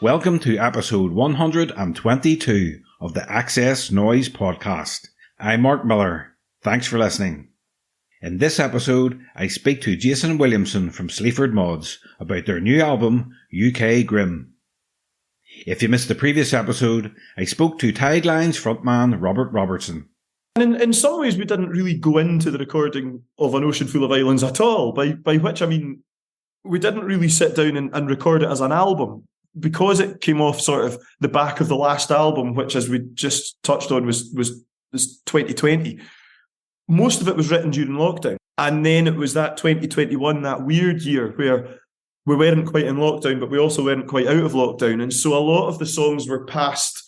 Welcome to episode 122 of the XS Noize Podcast. I'm Mark Millar. Thanks for listening. In this episode, I speak to Jason Williamson from Sleaford Mods about their new album, UK Grim. If you missed the previous episode, I spoke to Tagline's frontman Robert Robertson. And in some ways, we didn't really go into the recording of An Ocean Full of Islands at all, by which I mean we didn't really sit down and record it as an album. Because it came off sort of the back of the last album, which, as we just touched on, was 2020. Most of it was written during lockdown. And then it was that 2021, that weird year where we weren't quite in lockdown, but we also weren't quite out of lockdown. And so a lot of the songs were passed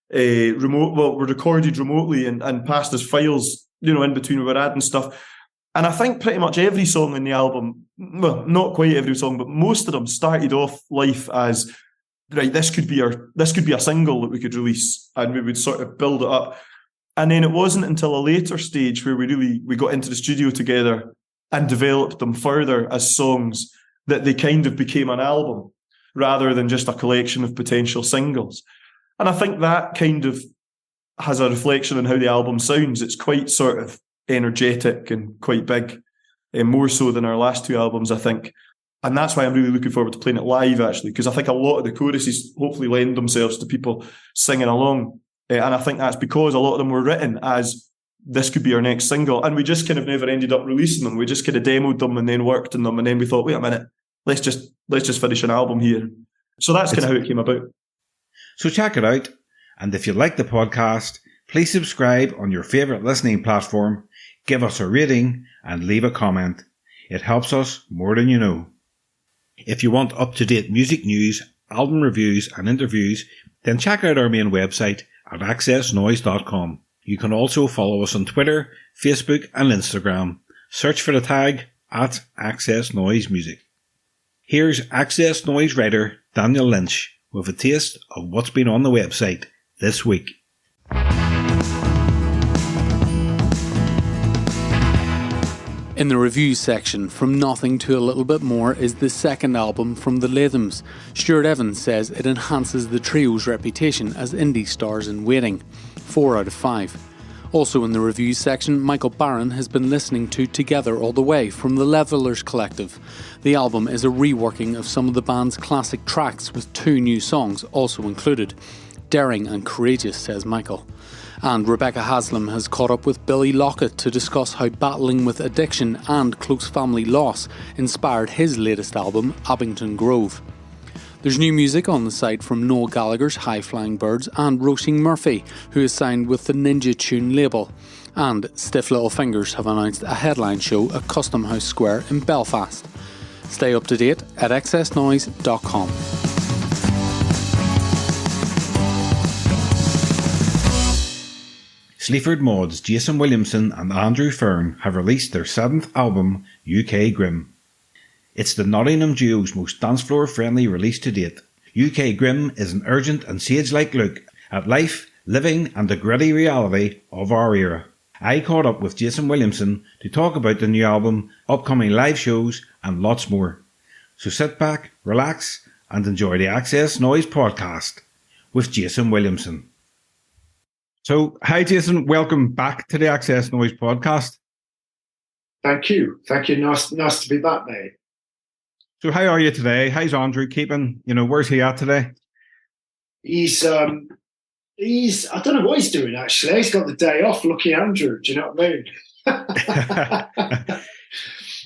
were recorded remotely and passed as files, in between we were adding stuff. And I think pretty much every song in the album, well, not quite every song, but most of them started off life as, right, this could be a single that we could release, and we would sort of build it up. And then it wasn't until a later stage where we got into the studio together and developed them further as songs that they kind of became an album rather than just a collection of potential singles. And I think that kind of has a reflection on how the album sounds. It's quite sort of energetic and quite big, and more so than our last two albums, I think. And that's why I'm really looking forward to playing it live, actually, because I think a lot of the choruses hopefully lend themselves to people singing along. And I think that's because a lot of them were written as this could be our next single. And we just kind of never ended up releasing them. We just kind of demoed them and then worked on them. And then we thought, wait a minute, let's just finish an album here. So that's kind of how it came about. So check it out. And if you like the podcast, please subscribe on your favourite listening platform, give us a rating and leave a comment. It helps us more than you know. If you want up-to-date music news, album reviews and interviews, then check out our main website at xsnoize.com. You can also follow us on Twitter, Facebook and Instagram. Search for the tag at XS Noize Music. Here's XS Noize writer Daniel Lynch with a taste of what's been on the website this week. In the reviews section, From Nothing to a Little Bit More is the second album from the Lathams. Stuart Evans says it enhances the trio's reputation as indie stars in waiting. 4 out of 5. Also in the reviews section, Michael Barron has been listening to Together All the Way from the Levelers Collective. The album is a reworking of some of the band's classic tracks with 2 new songs also included. Daring and courageous, says Michael. And Rebecca Haslam has caught up with Billy Lockett to discuss how battling with addiction and close family loss inspired his latest album, Abington Grove. There's new music on the site from Noel Gallagher's High Flying Birds and Roisin Murphy, who is signed with the Ninja Tune label. And Stiff Little Fingers have announced a headline show at Custom House Square in Belfast. Stay up to date at xsnoize.com. Sleaford Mods Jason Williamson and Andrew Fearn have released their 7th album, UK Grim. It's the Nottingham duo's most dancefloor-friendly release to date. UK Grim is an urgent and sage-like look at life, living and the gritty reality of our era. I caught up with Jason Williamson to talk about the new album, upcoming live shows and lots more. So sit back, relax and enjoy the XS Noize Podcast with Jason Williamson. So, hi Jason, welcome back to the XS Noize Podcast. Thank you. Nice to be back, mate. So, how are you today? How's Andrew keeping? Where's he at today? He's I don't know what he's doing actually. He's got the day off. Lucky Andrew. Do you know what I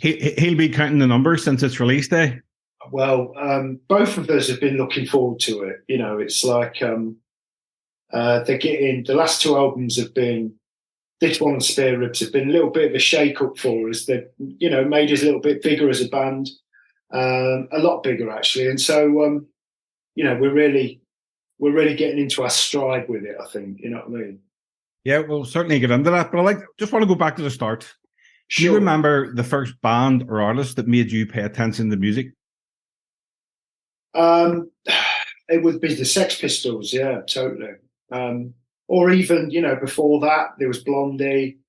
mean? He'll be counting the numbers since it's release day. Well, both of us have been looking forward to it. It's like they're getting the last 2 albums have been. This one and Spare Ribs have been a little bit of a shake-up for us. They've, made us a little bit bigger as a band, a lot bigger actually. And so, we're really getting into our stride with it. I think, you know what I mean? Yeah, we'll certainly get into that. But just want to go back to the start. Sure. Do you remember the first band or artist that made you pay attention to music? It would be the Sex Pistols. Yeah, totally. Or even, before that, there was Blondie.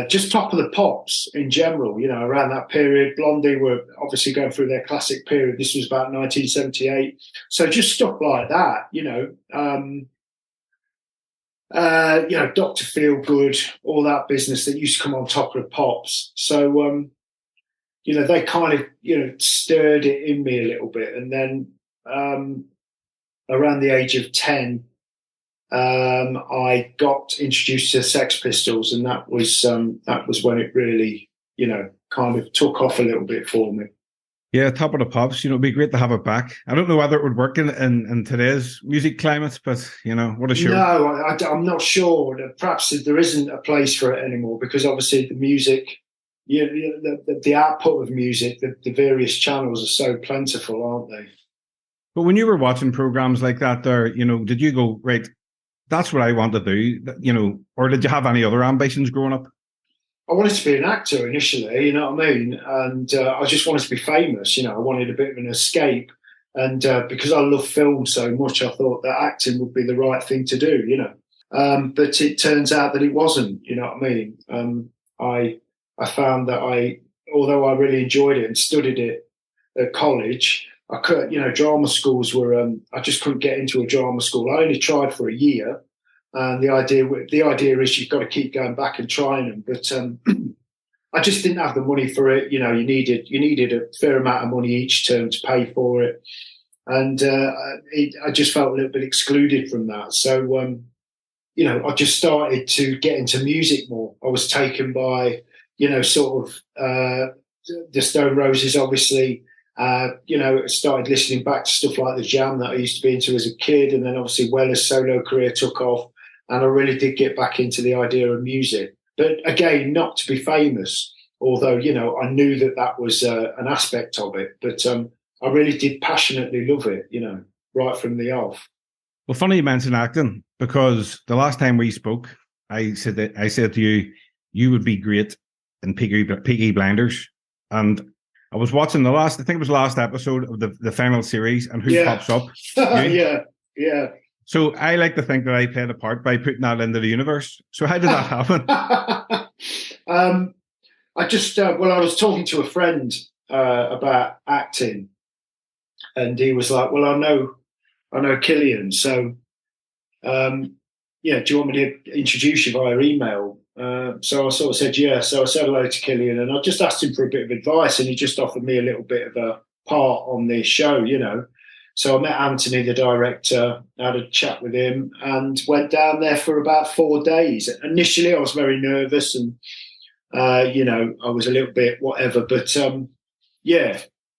just top of the pops in general, you know, around that period. Blondie were obviously going through their classic period. This was about 1978. So just stuff like that, you know, Dr. Feelgood, all that business that used to come on top of the pops. So, they kind of, stirred it in me a little bit. And then around the age of 10, I got introduced to Sex Pistols, and that was when it really, kind of took off a little bit for me. Yeah, top of the pops. It'd be great to have it back. I don't know whether it would work in today's music climate, but what a show. No, I'm not sure. Perhaps there isn't a place for it anymore, because obviously the music, the output of music, the various channels are so plentiful, aren't they? But when you were watching programs like that, there, did you go, right, that's what I want to do, or did you have any other ambitions growing up? I wanted to be an actor initially, you know what I mean? And I just wanted to be famous, I wanted a bit of an escape. And because I love film so much, I thought that acting would be the right thing to do, But it turns out that it wasn't, you know what I mean? I found that although I really enjoyed it and studied it at college, I could, drama schools were, I just couldn't get into a drama school. I only tried for a year. And the idea is you've got to keep going back and trying them. But I just didn't have the money for it. You needed a fair amount of money each term to pay for it. And I just felt a little bit excluded from that. So, I just started to get into music more. I was taken by, sort of the Stone Roses, obviously. Started listening back to stuff like The Jam that I used to be into as a kid. And then obviously Weller's solo career took off. And I really did get back into the idea of music. But again, not to be famous, although, I knew that was an aspect of it. But I really did passionately love it, right from the off. Well, funny you mentioned acting, because the last time we spoke, I said to you, you would be great in Peaky Blinders. And I was watching the last episode of the final series, and who pops up? Yeah. So I like to think that I played a part by putting that into the universe. So how did that happen? I was talking to a friend about acting, and he was like, "Well, I know Killian, so do you want me to introduce you via email?" So I sort of said, yeah. So I said hello to Killian, and I just asked him for a bit of advice, and he just offered me a little bit of a part on this show, So I met Anthony, the director, had a chat with him, and went down there for about 4 days. Initially, I was very nervous, and I was a little bit whatever, but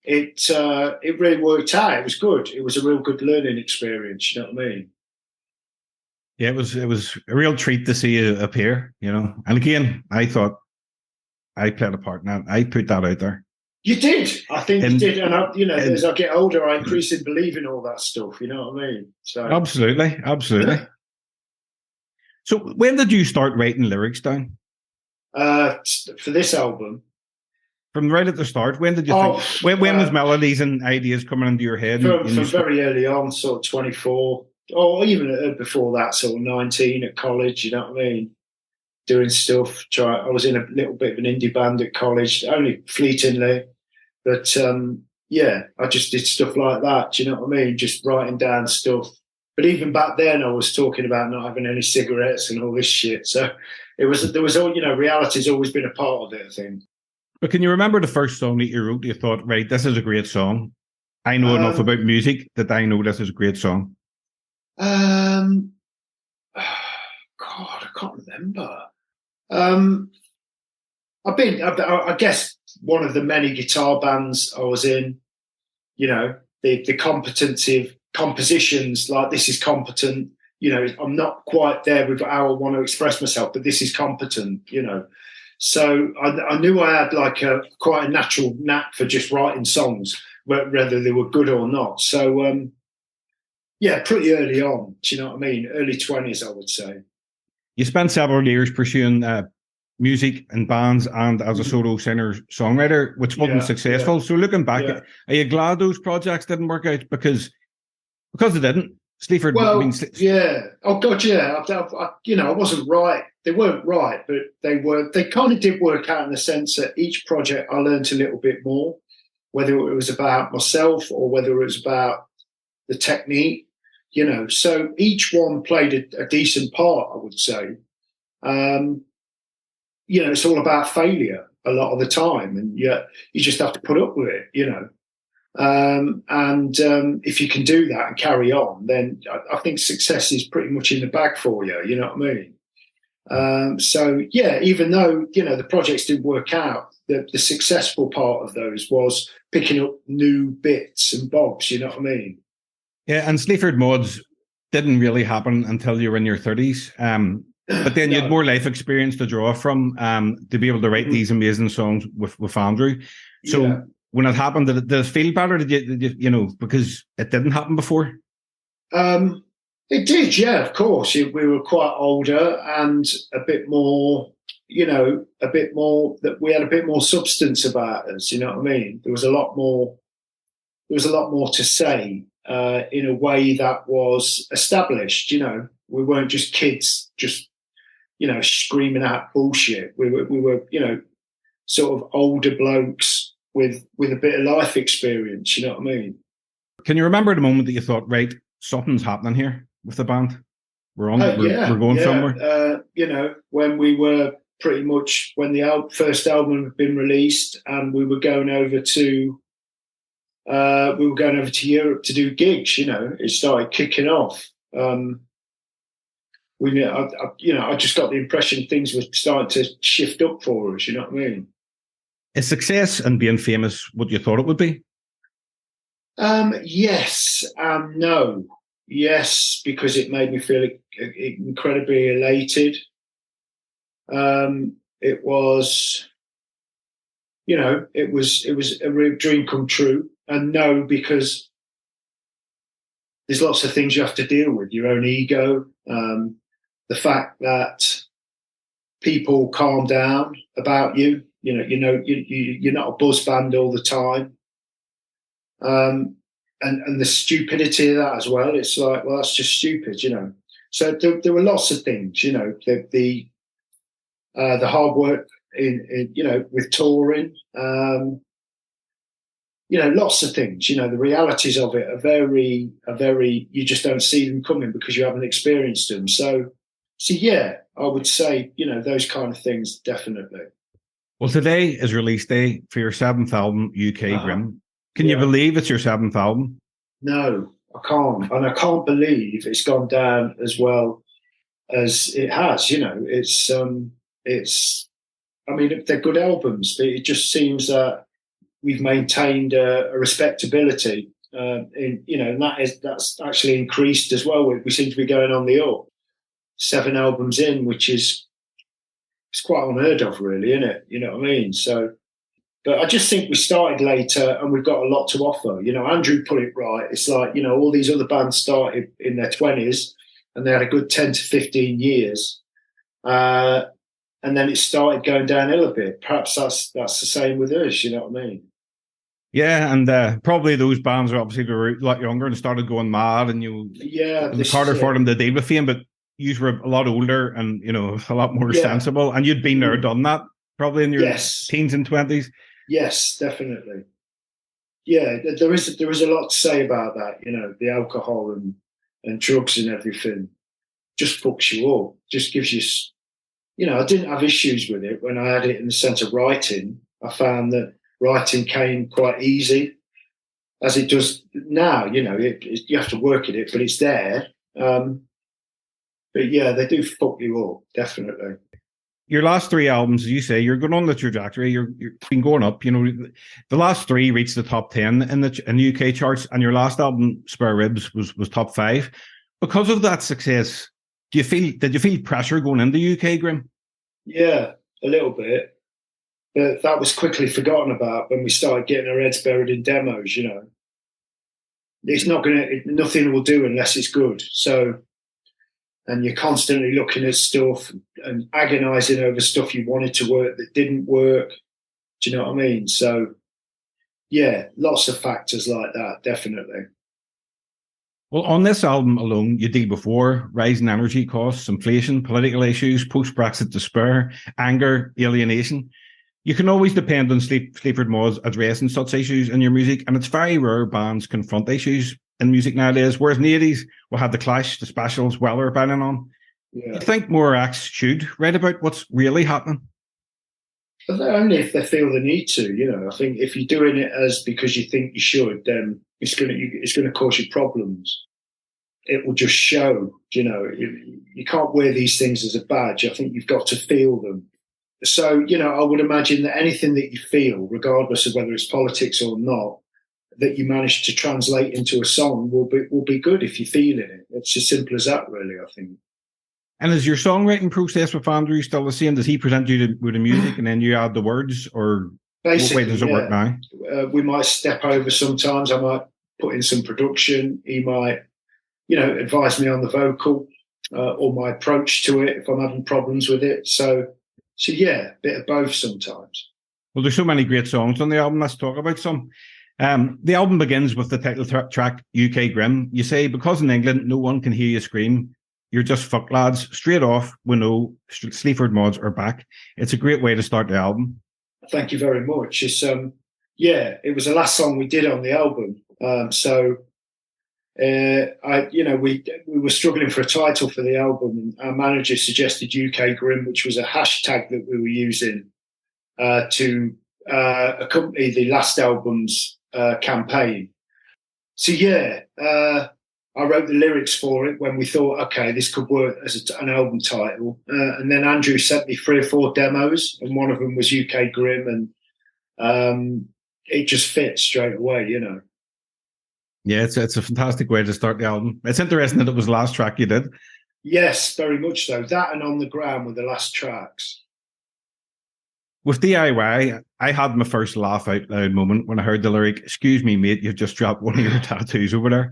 it really worked out. It was good. It was a real good learning experience. You know what I mean? Yeah, it was a real treat to see you appear. And again, I thought I played a part in that. I put that out there. You did. I think you did. And as I get older, I increasingly believe in all that stuff. You know what I mean? So Absolutely. So when did you start writing lyrics down? For this album? From right at the start. When did you think? When was melodies and ideas coming into your head? From very early on, sort of 24, or even before that, sort of 19 at college. You know what I mean? Doing stuff. I was in a little bit of an indie band at college, only fleetingly. But, I just did stuff like that. Do you know what I mean? Just writing down stuff. But even back then, I was talking about not having any cigarettes and all this shit. So there was all, reality's always been a part of it, I think. But can you remember the first song that you wrote? You thought, right, this is a great song. I know enough about music that I know this is a great song. God, I can't remember. I guess one of the many guitar bands I was in, the competency compositions, like This Is Competent, I'm not quite there with how I want to express myself, but this is competent, So I knew I had like quite a natural knack for just writing songs, whether they were good or not. So, pretty early on, do you know what I mean? Early 20s, I would say. You spent several years pursuing music and bands and as a solo singer-songwriter, which wasn't successful. So looking back, are you glad those projects didn't work out? Because they didn't. Sleaford. Well, I mean, yeah. Oh God, yeah. I wasn't right. They weren't right, but they were. They kind of did work out in the sense that each project I learned a little bit more, whether it was about myself or whether it was about the technique. So each one played a decent part, I would say. It's all about failure a lot of the time, and you just have to put up with it. If you can do that and carry on, then I think success is pretty much in the bag for you. You know what I mean? Even though the projects didn't work out, the successful part of those was picking up new bits and bobs. You know what I mean? Yeah, and Sleaford Mods didn't really happen until you were in your 30s. But then you had more life experience to draw from to be able to write these amazing songs with Andrew. So when it happened, did it feel better? Did you because it didn't happen before? It did, yeah, of course. We were quite older and a bit more, that we had a bit more substance about us. You know what I mean? There was a lot more to say in a way that was established. We weren't just kids, just screaming out bullshit. We were, sort of older blokes with a bit of life experience. You know what I mean? Can you remember the moment that you thought, right, something's happening here with the band? We're going somewhere. When we were pretty much when the first album had been released, and we were going over to Europe to do gigs. It started kicking off. I just got the impression things were starting to shift up for us. You know what I mean? Is success and being famous what you thought it would be? Yes and no. Yes, because it made me feel incredibly elated. It was a real dream come true. And no, because there's lots of things you have to deal with. Your own ego, the fact that people calm down about you. You're not a buzz band all the time. And the stupidity of that as well. It's like, well, that's just stupid, So there were lots of things, the hard work in with touring, lots of things. The realities of it are very. You just don't see them coming because you haven't experienced them. So yeah, I would say those kind of things definitely. Well, today is release day for your 7th album, UK Grim. Can you believe it's your 7th album? No, I can't. And I can't believe it's gone down as well as it has. They're good albums. It just seems that we've maintained a respectability, and that's actually increased as well. We seem to be going on the up. 7 albums in, which is it's quite unheard of, really, isn't it? You know what I mean? So. But I just think we started later and we've got a lot to offer. Andrew put it right. It's like, all these other bands started in their 20s and they had a good 10 to 15 years. And then it started going downhill a bit. Perhaps that's the same with us, you know what I mean? Yeah, and probably those bands are obviously were a lot younger and started going mad, and it was harder for them to deal with fame, but you were a lot older and, a lot more sensible, and you'd been there, done that, probably in your teens and 20s. Yes, definitely. Yeah, there is a lot to say about that. The alcohol and drugs and everything just fucks you up. Just gives you. I didn't have issues with it when I had it in the sense of writing. I found that writing came quite easy, as it does now. You have to work at it, but it's there. But yeah, they do fuck you up, definitely. Your last 3 albums, as you say, you're going on the trajectory. You've been going up. The last 3 reached the top 10 in the UK charts, and your last album, Spare Ribs, was top 5. Because of that success, did you feel pressure going into UK Grim? Yeah, a little bit, but that was quickly forgotten about when we started getting our heads buried in demos. It's nothing will do unless it's good. So. And you're constantly looking at stuff and agonising over stuff you wanted to work that didn't work. Do you know what I mean? So, yeah, lots of factors like that, definitely. Well, on this album alone, you deal with war, rising energy costs, inflation, political issues, post-Brexit despair, anger, alienation. You can always depend on Sleaford Mods addressing such issues in your music, and it's very rare bands confront issues in music nowadays, whereas in the 80s, we had The Clash, The Specials, Weller banging on. Yeah. You think more acts should write about what's really happening? But only if they feel the need to, I think if you're doing it as because you think you should, then it's going to cause you problems. It will just show, you can't wear these things as a badge. I think you've got to feel them. So, I would imagine that anything that you feel, regardless of whether it's politics or not, that you manage to translate into a song will be good if you're feeling it. It's as simple as that, really, I think. And is your songwriting process with Andrew still the same? Does he present you with the music and then you add the words, or basically, what way does it work now? We might step over sometimes. I might put in some production. He might, advise me on the vocal or my approach to it if I'm having problems with it. So yeah, a bit of both sometimes. Well, there's so many great songs on the album. Let's talk about some. The album begins with the title track, UK Grim. You say, because in England, no one can hear you scream. You're just fuck lads. Straight off, we know Sleaford Mods are back. It's a great way to start the album. Thank you very much. It's it was the last song we did on the album. We were struggling for a title for the album, and our manager suggested UK Grim, which was a hashtag that we were using to accompany the last album's campaign. So I wrote the lyrics for it when we thought, okay, this could work as an album title. And then Andrew sent me 3 or 4 demos, and one of them was UK Grim, and it just fit straight away, Yeah, it's a fantastic way to start the album. It's interesting that it was the last track you did. Yes, very much so. That and On the Ground were the last tracks. With DIY, I had my first laugh out loud moment when I heard the lyric, "Excuse me, mate, you've just dropped one of your tattoos over there."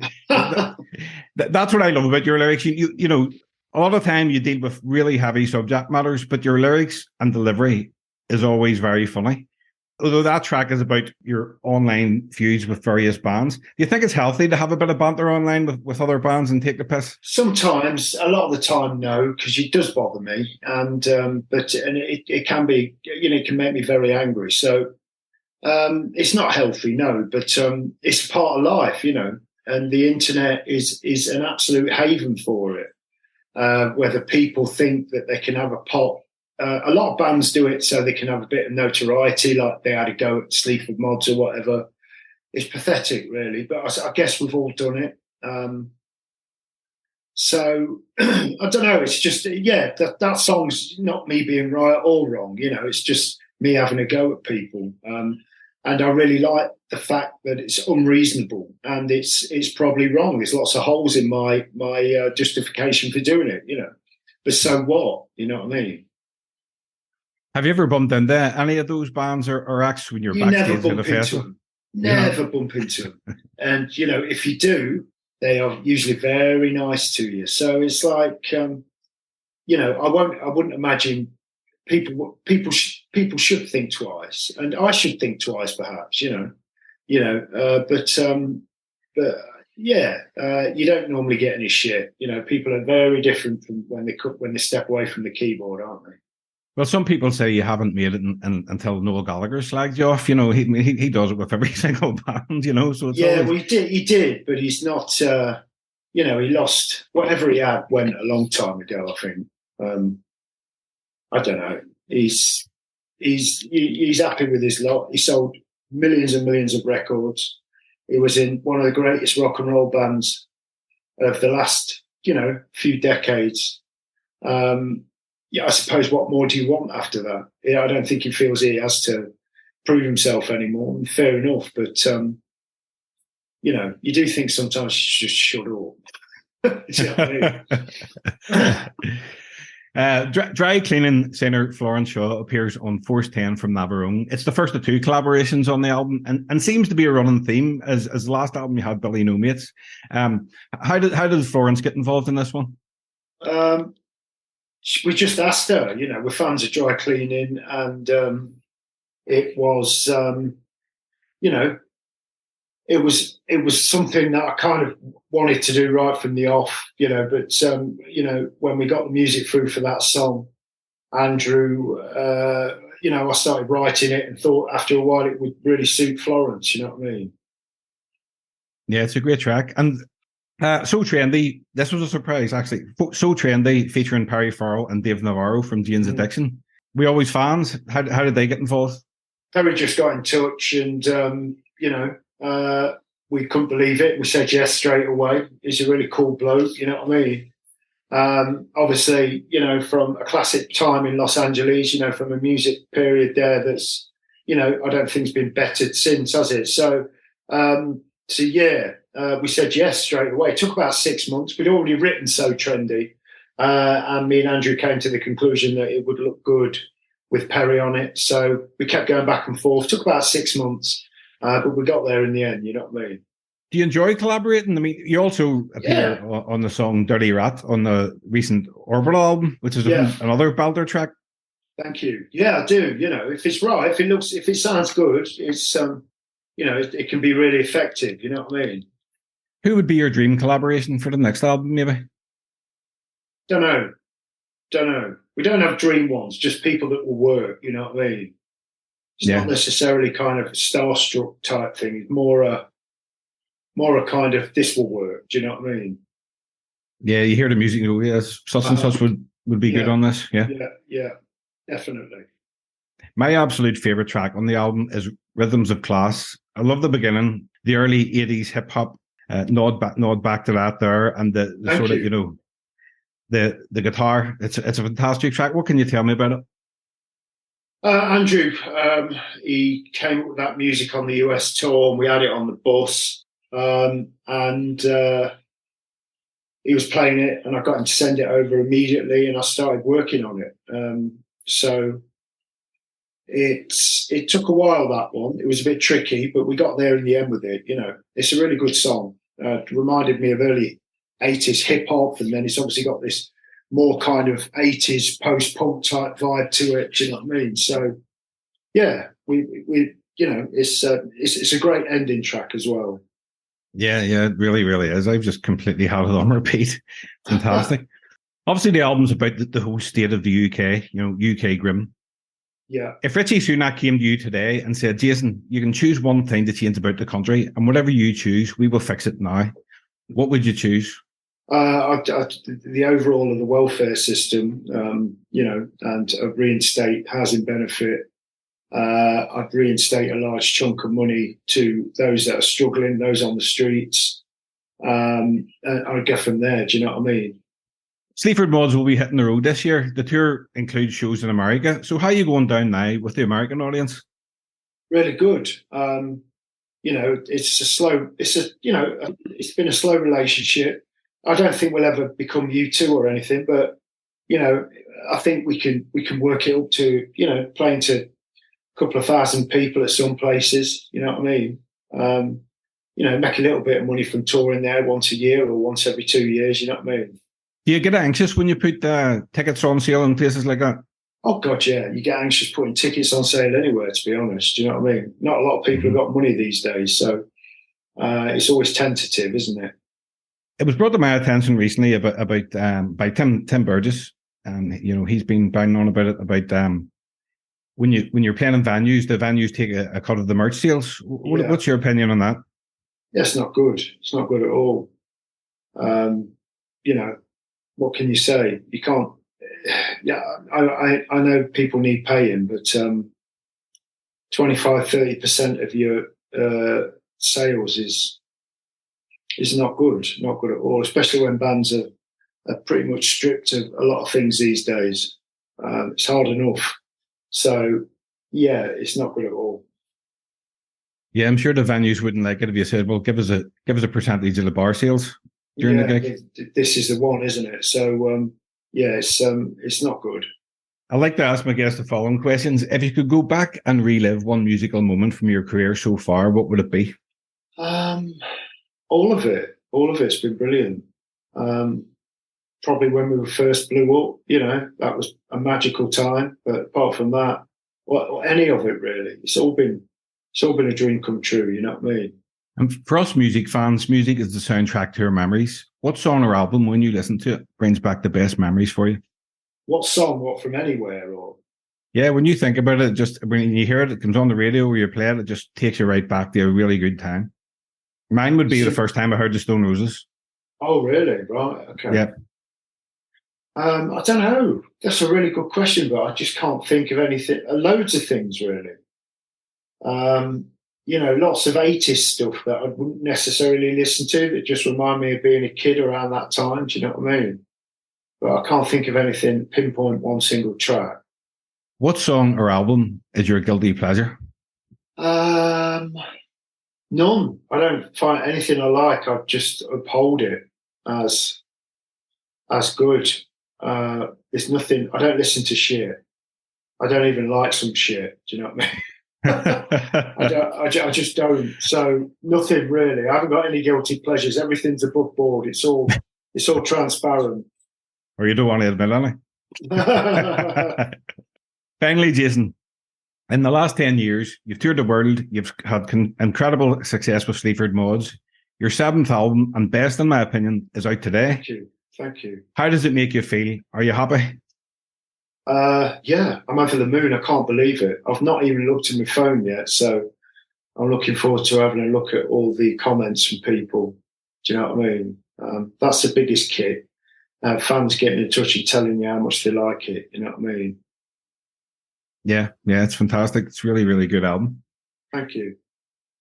That's what I love about your lyrics. You know, a lot of time you deal with really heavy subject matters, but your lyrics and delivery is always very funny. Although that track is about your online feuds with various bands, do you think it's healthy to have a bit of banter online with other bands and take the piss? Sometimes, a lot of the time, no, because it does bother me, and it can be, it can make me very angry. So it's not healthy, no, but it's part of life, and the internet is an absolute haven for it. Whether people think that they can have a pop. A lot of bands do it so they can have a bit of notoriety, like they had a go at Sleaford Mods or whatever. It's pathetic, really, but I guess we've all done it. So I don't know. It's just, that song's not me being right or wrong. It's just me having a go at people. And I really like the fact that it's unreasonable and it's probably wrong. There's lots of holes in my justification for doing it, But so what? You know what I mean? Have you ever bumped into any of those bands or acts when you're backstage at a festival? Never bump into them. And, if you do, they are usually very nice to you. So it's like, I wouldn't imagine people should think twice, and I should think twice, perhaps, but you don't normally get any shit. People are very different from when they step away from the keyboard, aren't they? Well, some people say you haven't made it until Noel Gallagher slagged you off. He does it with every single band, So it's always... he did, but he's not. He lost whatever he had went a long time ago. I think. I don't know. He's happy with his lot. He sold millions and millions of records. He was in one of the greatest rock and roll bands of the last, few decades. I suppose what more do you want after that? I don't think he feels he has to prove himself anymore. And fair enough, but you do think sometimes you just shut up. Do you know what I mean? Dry Cleaning singer Florence Shaw appears on Force 10 from Navarro. It's the first of 2 collaborations on the album, and seems to be a running theme. As the last album, you had Billy No Mates. How did Florence get involved in this one? We just asked her, we're fans of Dry Cleaning, and it was, it was something that I kind of wanted to do right from the off, but when we got the music through for that song, Andrew, I started writing it and thought after a while it would really suit Florence, you know what I mean? Yeah, it's a great track. And So Trendy, this was a surprise actually. So Trendy featuring Perry Farrell and Dave Navarro from Jane's Addiction. We always fans. How did they get involved? Perry just got in touch and, we couldn't believe it. We said yes straight away. He's a really cool bloke, you know what I mean? Obviously, from a classic time in Los Angeles, from a music period there that's, I don't think it's been bettered since, has it? So we said yes straight away. It took about 6 months. We'd already written So Trendy. And me and Andrew came to the conclusion that it would look good with Perry on it. So we kept going back and forth. It took about 6 months, but we got there in the end, you know what I mean? Do you enjoy collaborating? I mean, you also appear on the song Dirty Rat on the recent Orbital album, which is another belter track. Thank you. Yeah, I do. If it's right, if it sounds good, it's, it can be really effective, you know what I mean? Who would be your dream collaboration for the next album, maybe? Don't know. We don't have dream ones, just people that will work, you know what I mean? It's not necessarily kind of a starstruck type thing. It's more a kind of, this will work, do you know what I mean? Yeah, you hear the music, yes, such and such would be good on this, yeah? Yeah, definitely. My absolute favourite track on the album is Rhythms of Class. I love the beginning, the early 80s hip-hop, nod back to that there, and the sort of, the guitar. It's a fantastic track. What can you tell me about it? Andrew, he came up with that music on the US tour, and we had it on the bus. And he was playing it, and I got him to send it over immediately, and I started working on it. So it took a while, that one. It was a bit tricky, but we got there in the end with it. It's a really good song. It reminded me of early 80s hip hop, and then it's obviously got this more kind of 80s post-punk type vibe to it. Do you know what I mean? So yeah, it's a great ending track as well. Yeah, it really, really is. I've just completely had it on repeat. Fantastic. Obviously, the album's about the whole state of the UK, UK grim. Yeah. If Richie Sunak came to you today and said, Jason, you can choose one thing to change about the country, and whatever you choose, we will fix it now, what would you choose? The overall of the welfare system, and reinstate housing benefit. I'd reinstate a large chunk of money to those that are struggling, those on the streets. And I'd go from there. Do you know what I mean? Sleaford Mods will be hitting the road this year. The tour includes shows in America. So how are you going down now with the American audience? Really good. It's been a slow relationship. I don't think we'll ever become U2 or anything, but, I think we can work it up to, playing to couple of thousand people at some places, you know what I mean? Make a little bit of money from touring there once a year or once every 2 years, you know what I mean? Do you get anxious when you put tickets on sale in places like that? Oh, God, yeah. You get anxious putting tickets on sale anywhere, to be honest, do you know what I mean? Not a lot of people have got money these days, so it's always tentative, isn't it? It was brought to my attention recently by Tim Burgess, and he's been banging on about it, about when you're playing in venues, the venues take a cut of the merch sales. What's your opinion on that? Yeah, it's not good. It's not good at all. What can you say? You can't. Yeah, I know people need paying, but 25-30% of your sales is not good. Not good at all, especially when bands are pretty much stripped of a lot of things these days. It's hard enough. So, yeah, it's not good at all. Yeah, I'm sure the venues wouldn't like it if you said, "Well, give us a percentage of the bar sales during the gig." This is the one, isn't it? So, it's not good. I'd like to ask my guests the following questions. If you could go back and relive one musical moment from your career so far, what would it be? All of it. All of it's been brilliant. Probably when we first blew up, that was a magical time. But apart from that, any of it really, it's all been a dream come true. You know what I mean? And for us music fans, music is the soundtrack to our memories. What song or album, when you listen to it, brings back the best memories for you? What song? What, from anywhere? Or Yeah, when you think about it, just when you hear it, it comes on the radio or you play it, it just takes you right back to a really good time. Mine would be the first time I heard the Stone Roses. Oh, really? Right. Okay. Yeah. I don't know. That's a really good question, but I just can't think of anything. Loads of things, really. Lots of 80s stuff that I wouldn't necessarily listen to that just remind me of being a kid around that time. Do you know what I mean? But I can't think of anything, pinpoint one single track. What song or album is your guilty pleasure? None. I don't find anything I like. I just uphold it as good. There's nothing. I don't listen to shit. I don't even like some shit. Do you know what I mean? I just don't. So nothing really. I haven't got any guilty pleasures. Everything's above board. It's all transparent. Or you don't want to admit any. Finally, Jason, in the last 10 years, you've toured the world. You've had incredible success with Sleaford Mods. Your 7th album, and best in my opinion, is out today. Thank you. How does it make you feel? Are you happy? Yeah, I'm over the moon. I can't believe it. I've not even looked at my phone yet, so I'm looking forward to having a look at all the comments from people. Do you know what I mean? That's the biggest kick. Fans getting in touch and telling you how much they like it. You know what I mean? Yeah, it's fantastic. It's really, really good album. Thank you.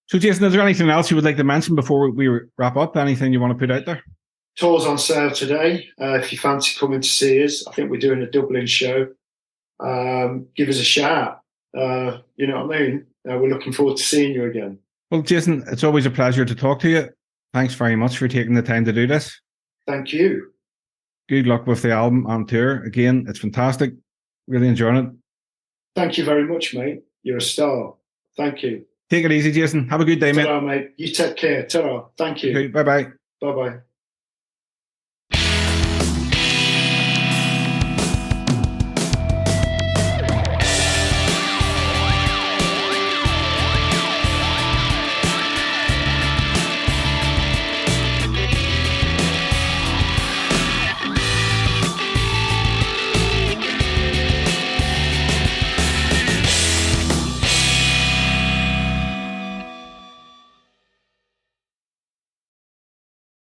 So, Jason, is there anything else you would like to mention before we wrap up? Anything you want to put out there? Tour's on sale today. If you fancy coming to see us, I think we're doing a Dublin show. Give us a shout. You know what I mean? We're looking forward to seeing you again. Well, Jason, it's always a pleasure to talk to you. Thanks very much for taking the time to do this. Thank you. Good luck with the album on tour. Again, it's fantastic. Really enjoying it. Thank you very much, mate. You're a star. Thank you. Take it easy, Jason. Have a good day, mate. Ta-ra, mate. You take care. Ta-ra. Thank you. Okay, bye-bye. Bye-bye.